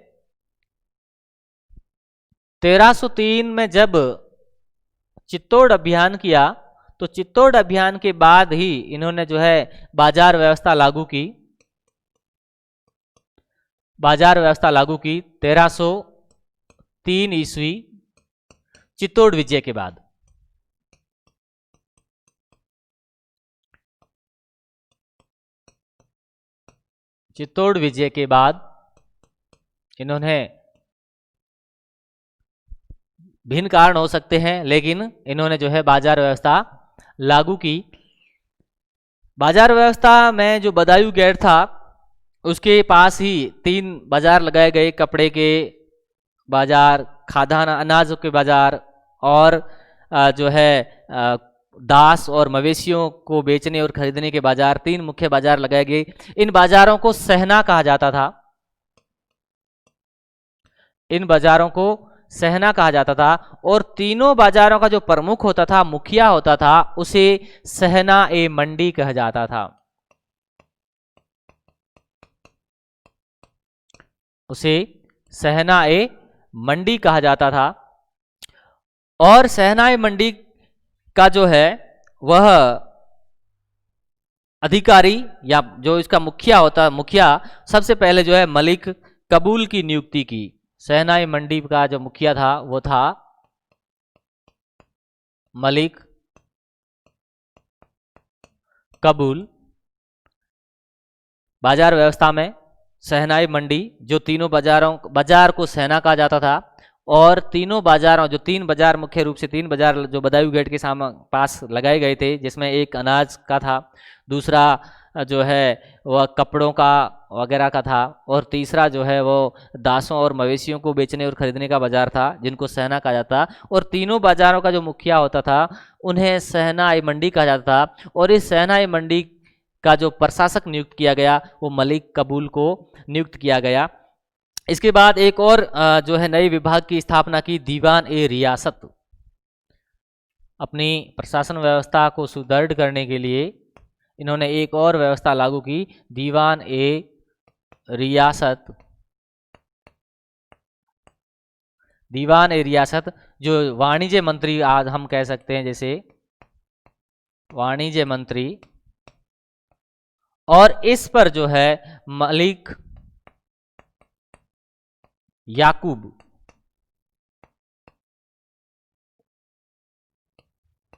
1303 में जब चित्तौड़ अभियान किया, तो चित्तौड़ अभियान के बाद ही इन्होंने जो है बाजार व्यवस्था लागू की। बाजार व्यवस्था लागू की 1303 ईस्वी चित्तौड़ विजय के बाद। चित्तौड़ विजय के बाद इन्होंने, भिन्न कारण हो सकते हैं, लेकिन इन्होंने जो है बाजार व्यवस्था लागू की। बाजार व्यवस्था में जो बदायूं गेट था उसके पास ही 3 बाजार लगाए गए, कपड़े के बाजार, खाद्यान्न अनाज के बाजार, और जो है दास और मवेशियों को बेचने और खरीदने के बाजार, 3 मुख्य बाजार लगाए गए। इन बाजारों को सहना कहा जाता था। इन बाजारों को सहना कहा जाता था, और तीनों बाजारों का जो प्रमुख होता था, मुखिया होता था, उसे सहना ए मंडी कहा जाता था। उसे सहना ए मंडी कहा जाता था। और सहना ए मंडी का जो है वह अधिकारी या जो इसका मुखिया होता, मुखिया सबसे पहले जो है मलिक कबूल की नियुक्ति की। सहना ए मंडी का जो मुखिया था वो था मलिक कबूल। बाजार व्यवस्था में सहनाई मंडी, जो तीनों बाजार को सहना कहा जाता था, और तीनों बाजारों, जो 3 बाजार मुख्य रूप से 3 बाजार जो बदायूं गेट के पास लगाए गए थे, जिसमें एक अनाज का था, दूसरा जो है वह कपड़ों का वगैरह का था, और तीसरा जो है वो दासों और मवेशियों को बेचने और खरीदने का बाजार था, जिनको सहना कहा जाता। और तीनों बाजारों का जो मुखिया होता था उन्हें सहनाई मंडी कहा जाता था। और इस सहनाई मंडी का जो प्रशासक नियुक्त किया गया वो मलिक कबूल को नियुक्त किया गया। इसके बाद एक और जो है नए विभाग की स्थापना की, दीवान ए रियासत। अपनी प्रशासन व्यवस्था को सुदृढ़ करने के लिए इन्होंने एक और व्यवस्था लागू की, दीवान ए रियासत। दीवान ए रियासत जो वाणिज्य मंत्री आज हम कह सकते हैं, जैसे वाणिज्य मंत्री, और इस पर जो है मलिक याकूब,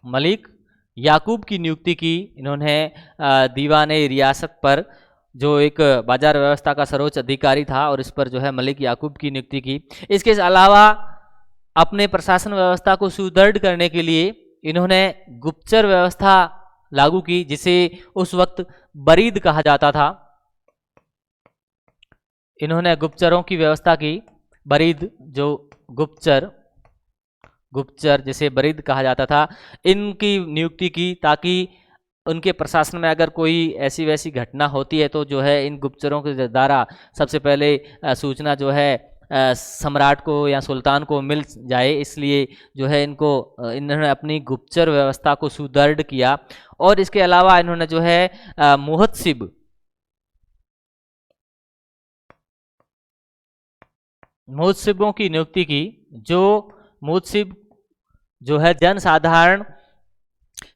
मलिक याकूब की नियुक्ति की इन्होंने दीवाने रियासत पर, जो एक बाजार व्यवस्था का सर्वोच्च अधिकारी था, और इस पर जो है मलिक याकूब की नियुक्ति की। इसके अलावा अपने प्रशासन व्यवस्था को सुदृढ़ करने के लिए इन्होंने गुप्तचर व्यवस्था लागू की, जिसे उस वक्त बरीद कहा जाता था। इन्होंने गुप्तचरों की व्यवस्था की, बरीद जो गुप्तचर जिसे बरीद कहा जाता था, इनकी नियुक्ति की, ताकि उनके प्रशासन में अगर कोई ऐसी वैसी घटना होती है तो जो है इन गुप्तचरों के द्वारा सबसे पहले सूचना जो है सम्राट को या सुल्तान को मिल जाए, इसलिए जो है इन्होंने अपनी गुप्तचर व्यवस्था को सुदृढ़ किया। और इसके अलावा इन्होंने जो है मुहत्सिबों की नियुक्ति की, जो मुहत्सिब जो है जनसाधारण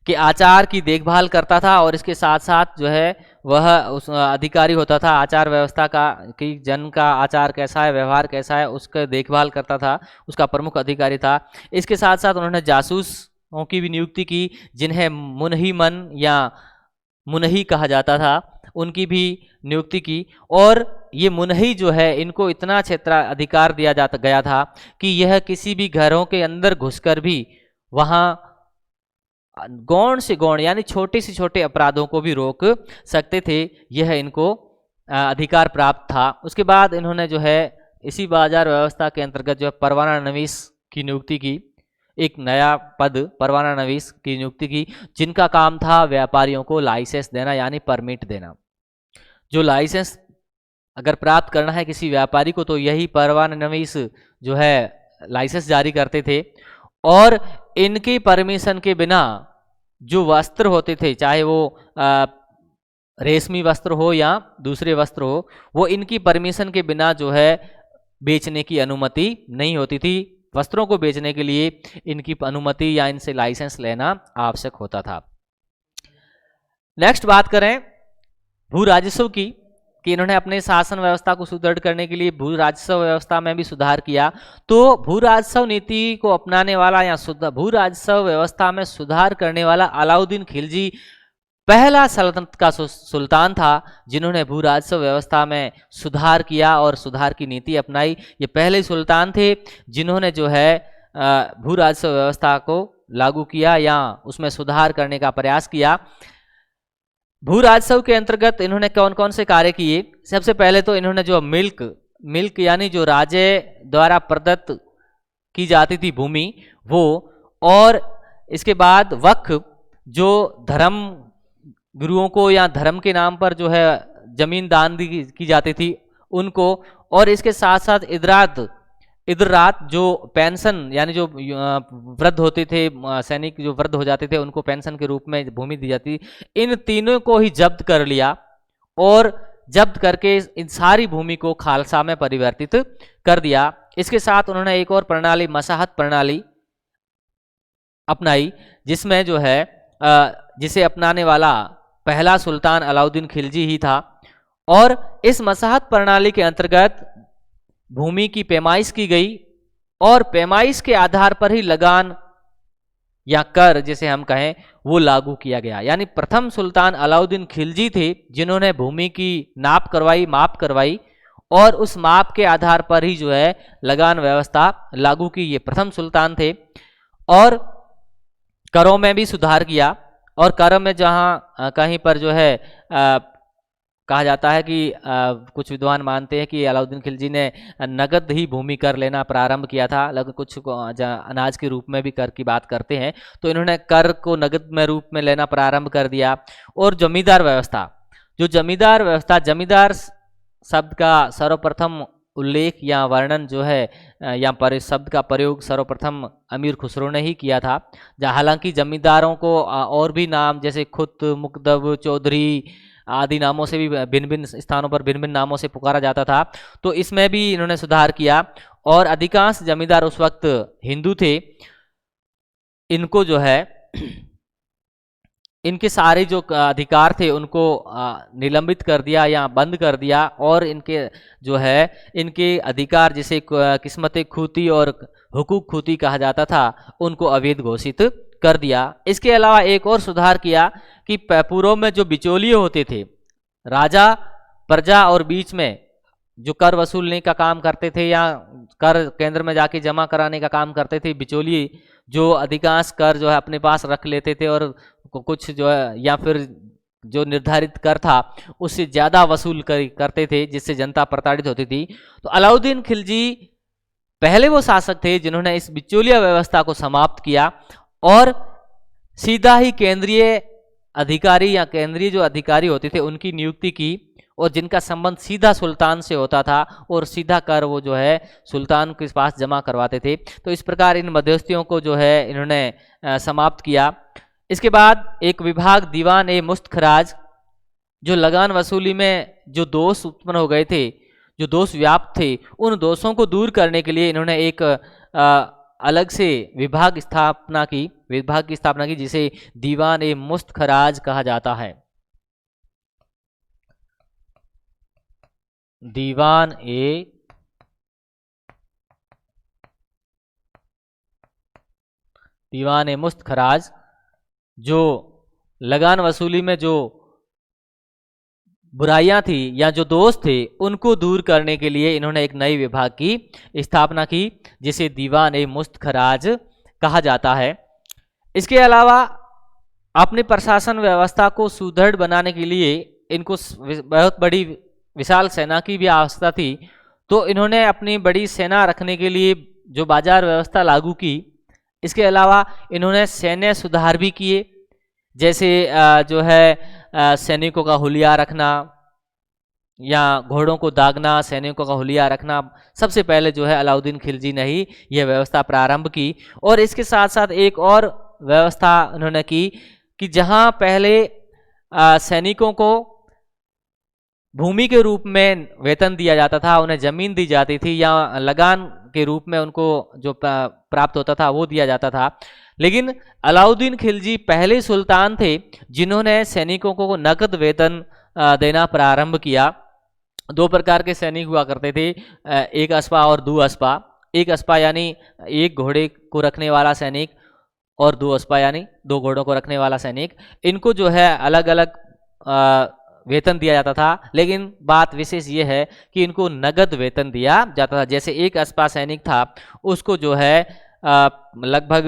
के आचार की देखभाल करता था, और इसके साथ साथ जो है वह उस अधिकारी होता था आचार व्यवस्था का, कि जन का आचार कैसा है, व्यवहार कैसा है, उसका देखभाल करता था, उसका प्रमुख अधिकारी था। इसके साथ साथ उन्होंने जासूस की भी नियुक्ति की, जिन्हें मुनही मन या मुनही कहा जाता था, उनकी भी नियुक्ति की। और ये मुनही जो है, इनको इतना क्षेत्राधिकार दिया जाता गया था कि यह किसी भी घरों के अंदर घुसकर भी वहाँ गौण से गौण यानी छोटे से छोटे अपराधों को भी रोक सकते थे। यह इनको अधिकार प्राप्त था। उसके बाद इन्होंने जो है इसी बाजार व्यवस्था के अंतर्गत जो है परवाना नवीस की नियुक्ति की, एक नया पद परवाना नवीस की नियुक्ति की, जिनका काम था व्यापारियों को लाइसेंस देना यानी परमिट देना। जो लाइसेंस अगर प्राप्त करना है किसी व्यापारी को, तो यही परवाना नवीस जो है लाइसेंस जारी करते थे। और इनकी परमिशन के बिना जो वस्त्र होते थे, चाहे वो रेशमी वस्त्र हो या दूसरे वस्त्र हो, वो इनकी परमिशन के बिना जो है बेचने की अनुमति नहीं होती थी। वस्त्रों को बेचने के लिए इनकी अनुमति या इनसे लाइसेंस लेना आवश्यक होता था। नेक्स्ट बात करें भू राजस्व की, कि इन्होंने अपने शासन व्यवस्था को सुदृढ़ करने के लिए भू राजस्व व्यवस्था में भी सुधार किया। तो भू राजस्व नीति को अपनाने वाला या भू राजस्व व्यवस्था में सुधार करने वाला अलाउद्दीन खिलजी पहला सल्तनत का सुल्तान था, जिन्होंने भू राजस्व व्यवस्था में सुधार किया और सुधार की नीति अपनाई। ये पहले सुल्तान थे जिन्होंने जो है भू राजस्व व्यवस्था को लागू किया या उसमें सुधार करने का प्रयास किया। भू राजस्व के अंतर्गत इन्होंने कौन कौन से कार्य किए? सबसे पहले तो इन्होंने जो मिल्क यानी जो राजे द्वारा प्रदत्त की जाती थी भूमि वो, और इसके बाद वक्फ जो धर्म गुरुओं को या धर्म के नाम पर जो है जमीन दान की जाती थी उनको, और इसके साथ साथ इदरात जो पेंशन यानी जो वृद्ध होते थे, सैनिक जो वृद्ध हो जाते थे उनको पेंशन के रूप में भूमि दी जाती, इन तीनों को ही जब्त कर लिया और जब्त करके इन सारी भूमि को खालसा में परिवर्तित कर दिया। इसके साथ उन्होंने एक और प्रणाली मसाहत प्रणाली अपनाई, जिसमें जो है जिसे अपनाने वाला पहला सुल्तान अलाउद्दीन खिलजी ही था। और इस मसाहत प्रणाली के अंतर्गत भूमि की पैमाइश की गई और पैमाइश के आधार पर ही लगान या कर जिसे हम कहें वो लागू किया गया। यानी प्रथम सुल्तान अलाउद्दीन खिलजी थे जिन्होंने भूमि की माप करवाई और उस माप के आधार पर ही जो है लगान व्यवस्था लागू की। ये प्रथम सुल्तान थे। और करों में भी सुधार किया, और कर में जहां कहीं पर जो है कहा जाता है कि कुछ विद्वान मानते हैं कि अलाउद्दीन खिलजी ने नगद ही भूमि कर लेना प्रारंभ किया था, लेकिन कुछ अनाज के रूप में भी कर की बात करते हैं, तो इन्होंने कर को नगद में रूप में लेना प्रारंभ कर दिया। और जमींदार व्यवस्था, जमींदार शब्द का सर्वप्रथम उल्लेख या वर्णन जो है या पर शब्द का प्रयोग सर्वप्रथम अमीर खुसरो ने ही किया था। हालांकि जमींदारों को और भी नाम जैसे खुत, मुकदब, चौधरी आदि नामों से भी भिन्न भिन्न स्थानों पर भिन्न भिन्न नामों से पुकारा जाता था, तो इसमें भी इन्होंने सुधार किया। और अधिकांश जमींदार उस वक्त हिंदू थे। इनको जो है इनके सारे जो अधिकार थे उनको निलंबित कर दिया या बंद कर दिया, और इनके जो है इनके अधिकार जिसे किस्मत खूती और हुकूक खूती कहा जाता था उनको अवैध घोषित कर दिया। इसके अलावा एक और सुधार किया कि पूर्व में जो बिचौलिए होते थे, राजा प्रजा और बीच में जो कर वसूलने का काम करते थे या कर केंद्र में जाके जमा कराने का काम करते थे, बिचौलिए जो अधिकांश कर जो है अपने पास रख लेते थे और कुछ जो है या फिर जो निर्धारित कर था उससे ज़्यादा वसूल करते थे, जिससे जनता प्रताड़ित होती थी। तो अलाउद्दीन खिलजी पहले वो शासक थे जिन्होंने इस बिचौलिया व्यवस्था को समाप्त किया और सीधा ही केंद्रीय अधिकारी या केंद्रीय जो अधिकारी होते थे उनकी नियुक्ति की, और जिनका संबंध सीधा सुल्तान से होता था और सीधा कर वो जो है सुल्तान के पास जमा करवाते थे। तो इस प्रकार इन मध्यस्थियों को जो है इन्होंने समाप्त किया। इसके बाद एक विभाग दीवान ए मुस्तखराज, जो लगान वसूली में जो दोष उत्पन्न हो गए थे, जो दोष व्याप्त थे, उन दोषों को दूर करने के लिए इन्होंने एक अलग से विभाग की स्थापना की जिसे दीवान ए मुस्तखराज कहा जाता है। दीवान दीवान मुस्त खराज, जो लगान वसूली में जो बुराइयां थी या जो दोष थे उनको दूर करने के लिए इन्होंने एक नए विभाग की स्थापना की, जिसे दीवान मुस्त खराज कहा जाता है। इसके अलावा अपनी प्रशासन व्यवस्था को सुदृढ़ बनाने के लिए इनको बहुत बड़ी विशाल सेना की भी आवश्यकता थी, तो इन्होंने अपनी बड़ी सेना रखने के लिए जो बाजार व्यवस्था लागू की। इसके अलावा इन्होंने सैन्य सुधार भी किए, जैसे जो है सैनिकों का हुलिया रखना या घोड़ों को दागना, सैनिकों का हुलिया रखना। सबसे पहले जो है अलाउद्दीन खिलजी ने ही यह व्यवस्था प्रारंभ की। और इसके साथ साथ एक और व्यवस्था उन्होंने की कि जहां पहले सैनिकों को भूमि के रूप में वेतन दिया जाता था, उन्हें जमीन दी जाती थी या लगान के रूप में उनको जो प्राप्त होता था वो दिया जाता था, लेकिन अलाउद्दीन खिलजी पहले सुल्तान थे जिन्होंने सैनिकों को नकद वेतन देना प्रारंभ किया। दो प्रकार के सैनिक हुआ करते थे, एक अस्पा और दो अस्पा। एक अस्पा यानी एक घोड़े को रखने वाला सैनिक और दो अस्पा यानी दो घोड़ों को रखने वाला सैनिक। इनको जो है अलग अलग वेतन दिया जाता था, लेकिन बात विशेष ये है कि इनको नगद वेतन दिया जाता था। जैसे एक अस्पा सैनिक था, उसको जो है लगभग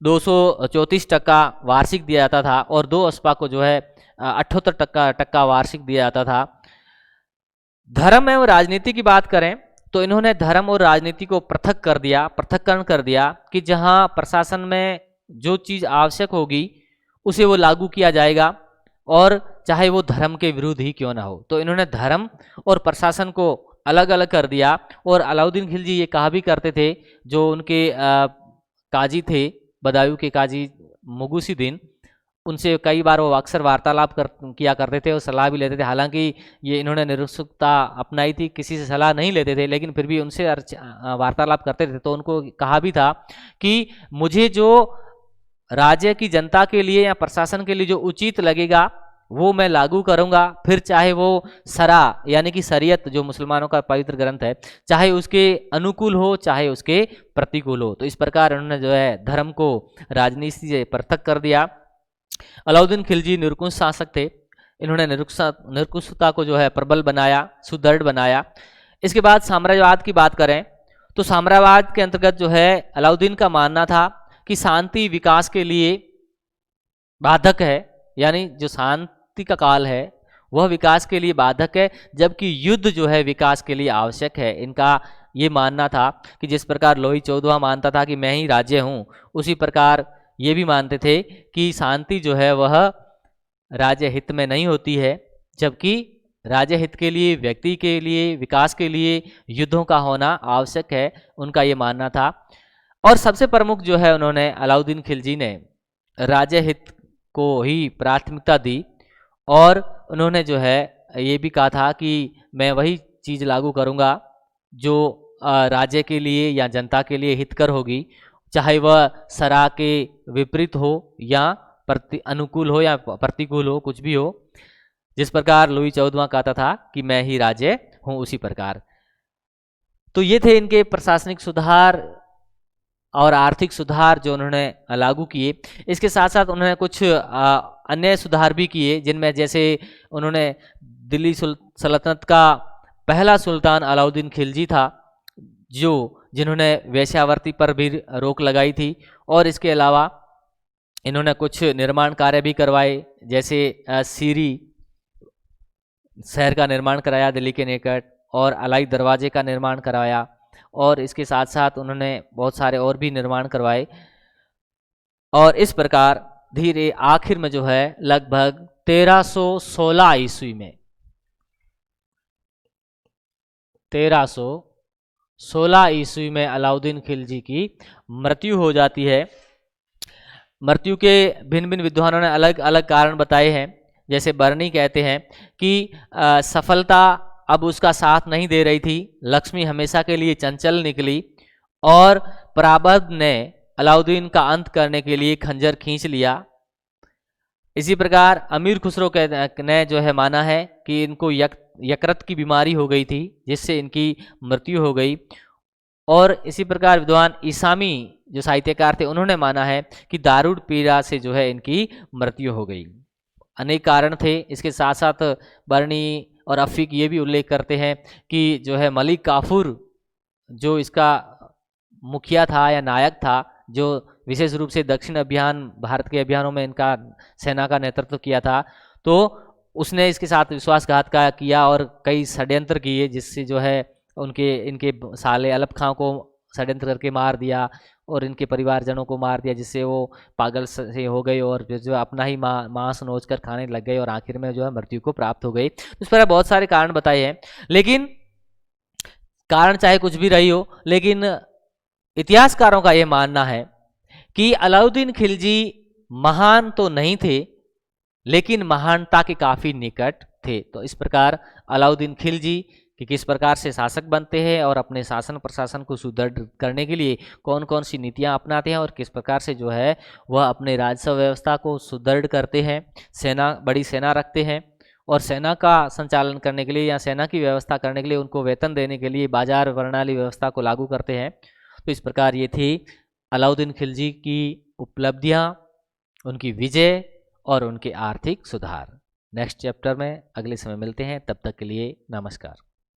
234% वार्षिक दिया जाता था और दो अस्पा को जो है 78% वार्षिक दिया जाता था। धर्म एवं राजनीति की बात करें तो इन्होंने धर्म और राजनीति को पृथक्करण कर दिया कि जहां प्रशासन में जो चीज आवश्यक होगी उसे वो लागू किया जाएगा, और चाहे वो धर्म के विरुद्ध ही क्यों ना हो। तो इन्होंने धर्म और प्रशासन को अलग अलग कर दिया। और अलाउद्दीन खिलजी ये कहा भी करते थे, जो उनके काजी थे, बदायूं के काजी मुगुसीद्दीन, उनसे कई बार वो अक्सर वार्तालाप किया करते थे और सलाह भी लेते थे। हालांकि ये इन्होंने निरुत्सुकता अपनाई थी, किसी से सलाह नहीं लेते थे, लेकिन फिर भी उनसे वार्तालाप करते थे। तो उनको कहा भी था कि मुझे जो राज्य की जनता के लिए या प्रशासन के लिए जो उचित लगेगा वो मैं लागू करूंगा, फिर चाहे वो सरा यानी कि शरीयत जो मुसलमानों का पवित्र ग्रंथ है, चाहे उसके अनुकूल हो चाहे उसके प्रतिकूल हो। तो इस प्रकार उन्होंने जो है धर्म को राजनीति से पृथक कर दिया। अलाउद्दीन खिलजी निरंकुश शासक थे, इन्होंने निरंकुशता को जो है प्रबल बनाया, सुदृढ़ बनाया। इसके बाद साम्राज्यवाद की बात करें तो साम्राज्यवाद के अंतर्गत जो है अलाउद्दीन का मानना था कि शांति विकास के लिए बाधक है, यानी जो शांति का काल है वह विकास के लिए बाधक है, जबकि युद्ध जो है विकास के लिए आवश्यक है। इनका ये मानना था कि जिस प्रकार लोई चौदवा मानता था कि मैं ही राज्य हूँ, उसी प्रकार ये भी मानते थे कि शांति जो है वह राज्य हित में नहीं होती है, जबकि राज्य हित के लिए, व्यक्ति के लिए, विकास के लिए युद्धों का होना आवश्यक है। उनका ये मानना था। और सबसे प्रमुख जो है उन्होंने अलाउद्दीन खिलजी ने राज्य हित को ही प्राथमिकता दी, और उन्होंने जो है ये भी कहा था कि मैं वही चीज़ लागू करूँगा जो राज्य के लिए या जनता के लिए हितकर होगी, चाहे वह सरा के विपरीत हो या अनुकूल हो या प्रतिकूल हो, कुछ भी हो। जिस प्रकार लुई 14वां कहता था कि मैं ही राज्य हूँ, उसी प्रकार। तो ये थे इनके प्रशासनिक सुधार और आर्थिक सुधार जो उन्होंने लागू किए। इसके साथ साथ उन्होंने कुछ अन्य सुधार भी किए, जिनमें जैसे उन्होंने दिल्ली सल्तनत का पहला सुल्तान अलाउद्दीन खिलजी था, जिन्होंने वेश्यावृत्ति पर भी रोक लगाई थी। और इसके अलावा इन्होंने कुछ निर्माण कार्य भी करवाए, जैसे सीरी शहर का निर्माण कराया दिल्ली के निकट, और अलाई दरवाजे का निर्माण करवाया, और इसके साथ साथ उन्होंने बहुत सारे और भी निर्माण करवाए। और इस प्रकार धीरे आखिर में जो है लगभग 1316 ईस्वी में 1316 ईस्वी में अलाउद्दीन खिलजी की मृत्यु हो जाती है। मृत्यु के भिन्न भिन्न विद्वानों ने अलग अलग कारण बताए हैं। जैसे बर्नी कहते हैं कि सफलता अब उसका साथ नहीं दे रही थी, लक्ष्मी हमेशा के लिए चंचल निकली, और प्रारब्ध ने अलाउद्दीन का अंत करने के लिए खंजर खींच लिया। इसी प्रकार अमीर खुसरो ने जो है माना है कि इनको यकृत की बीमारी हो गई थी, जिससे इनकी मृत्यु हो गई। और इसी प्रकार विद्वान ईसामी जो साहित्यकार थे उन्होंने माना है कि दारूड पीड़ा से जो है इनकी मृत्यु हो गई। अनेक कारण थे। इसके साथ साथ बर्नी और अफीक ये भी उल्लेख करते हैं कि जो है मलिक काफूर जो इसका मुखिया था या नायक था, जो विशेष रूप से दक्षिण अभियान, भारत के अभियानों में इनका सेना का नेतृत्व किया था, तो उसने इसके साथ विश्वासघात का किया और कई षड्यंत्र किए, जिससे जो है इनके साले अलप खां को षड्यंत्र करके मार दिया और इनके परिवारजनों को मार दिया, जिससे वो पागल से हो गए और जो अपना ही मांस नोच कर खाने लग गए और आखिर में जो है मृत्यु को प्राप्त हो गई। इस पर बहुत सारे कारण बताए हैं, लेकिन कारण चाहे कुछ भी रही हो, लेकिन इतिहासकारों का यह मानना है कि अलाउद्दीन खिलजी महान तो नहीं थे, लेकिन महानता के काफी निकट थे। तो इस प्रकार अलाउद्दीन खिलजी कि किस प्रकार से शासक बनते हैं और अपने शासन प्रशासन को सुदृढ़ करने के लिए कौन कौन सी नीतियां अपनाते हैं और किस प्रकार से जो है वह अपने राजस्व व्यवस्था को सुदृढ़ करते हैं, बड़ी सेना रखते हैं और सेना का संचालन करने के लिए या सेना की व्यवस्था करने के लिए उनको वेतन देने के लिए बाजार प्रणाली व्यवस्था को लागू करते हैं। तो इस प्रकार ये थी अलाउद्दीन खिलजी की उपलब्धियां, उनकी विजय और उनके आर्थिक सुधार। नेक्स्ट चैप्टर में अगले समय मिलते हैं, तब तक के लिए नमस्कार।